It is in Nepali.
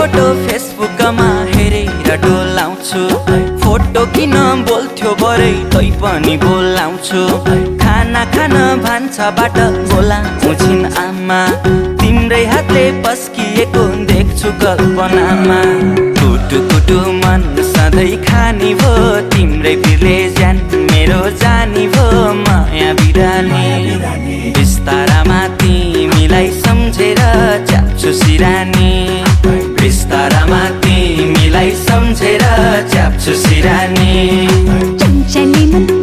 फोटो फेसबुकमा हेरेर डोलाउँछु फोटो किन बोल्थ्यो बरै तै पनि बोलाउँछु खाना खान भान्साबाट बोलाउँछिन् आमा तिम्रै हातले पस्किएको देख्छु कल्पनामा कुटु कुटु मन सधैँ खानी भो तिम्रै बिरले ज्यान मेरो जानी भो माया बिरानी बिस्तारामा तिमीलाई सम्झेर च्याप्छु सिरानी बिस्तारामा तिमीलाई सम्झेर च्याप्छु सिरानी चञ्चली मन